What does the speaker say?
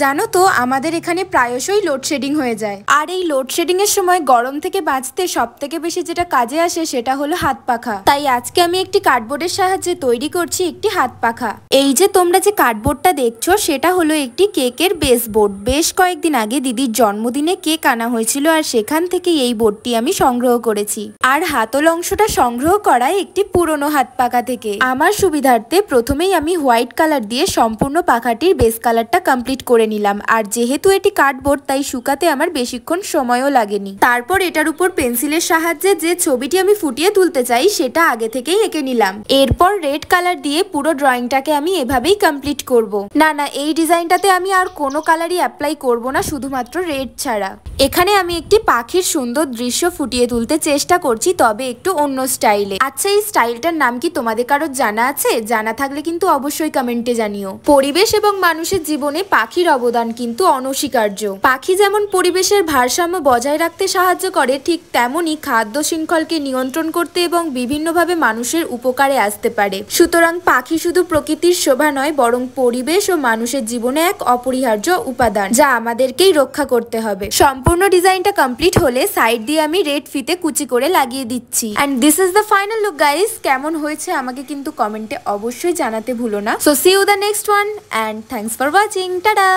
জানো তো আমাদের এখানে প্রায়শই লোডশেডিং হয়ে যায়, আর এই লোডশেডিং এর সময় গরম থেকে বাঁচতে সব থেকে বেশি যেটা কাজে আসে সেটা হলো হাত পাখা। তাই আজকে আমি একটি কার্ডবোর্ডের সাহায্যে তৈরি করছি একটি হাত পাখা। এই যে তোমরা যে কার্ডবোর্ডটা দেখছো সেটা হলো একটি কেকের বেস বোর্ড। বেশ কয়েকদিন আগে দিদির জন্মদিনে কেক আনা হয়েছিল, আর সেখান থেকে এই বোর্ডটি আমি সংগ্রহ করেছি। আর হাতল অংশটা সংগ্রহ করা একটি পুরনো হাত পাখা থেকে। আমার সুবিধার্থে প্রথমেই আমি হোয়াইট কালার দিয়ে সম্পূর্ণ পাখাটির বেস কালারটা কমপ্লিট করে নিলাম। আর যেহেতু এটি কার্ডবোর্ড তাই শুকাতে আমার বেশিক্ষণ সময়ও লাগেনি। তারপর এটার উপর পেন্সিলের সাহায্যে যে ছবিটি আমি ফুটিয়ে তুলতে চাই সেটা আগে থেকেই এঁকে নিলাম। এরপর রেড কালার দিয়ে পুরো ড্রয়িংটাকে আমি এভাবেই কমপ্লিট করব। না, এই ডিজাইনটাতে আমি আর কোনো কালারই অ্যাপ্লাই করব না, শুধুমাত্র রেড ছাড়া। এখানে আমি একটি পাখির সুন্দর দৃশ্য ফুটিয়ে তুলতে চেষ্টা করছি, তবে একটু অন্য স্টাইলে। আচ্ছা, এই স্টাইলটার নাম কি তোমাদের কারোর জানা আছে? জানা থাকলে কিন্তু অবশ্যই কমেন্টে জানিও। পরিবেশ এবং মানুষের জীবনে পাখির অবদান কিন্তু অনস্বীকার্য। পাখি যেমন পরিবেশের ভারসাম্য বজায় রাখতে সাহায্য করে, ঠিক তেমনি খাদ্য শৃঙ্খলকে নিয়ন্ত্রণ করতে এবং বিভিন্নভাবে মানুষের উপকারে আসতে পারে। সুতরাং পাখি শুধু প্রকৃতির শোভা নয়, বরং পরিবেশ ও মানুষের জীবনে এক অপরিহার্য উপাদান, যা আমাদেরকেই রক্ষা করতে হবে। সম্পূর্ণ ডিজাইনটা কমপ্লিট হলে সাইড দিয়ে আমি রেড ফিতে কুচি করে লাগিয়ে দিচ্ছি। And this is the final look guys. কেমন হয়েছে আমাকে কিন্তু কমেন্টে অবশ্যই জানাতে ভুলো না। So see you the next one, and thanks for watching. Tata.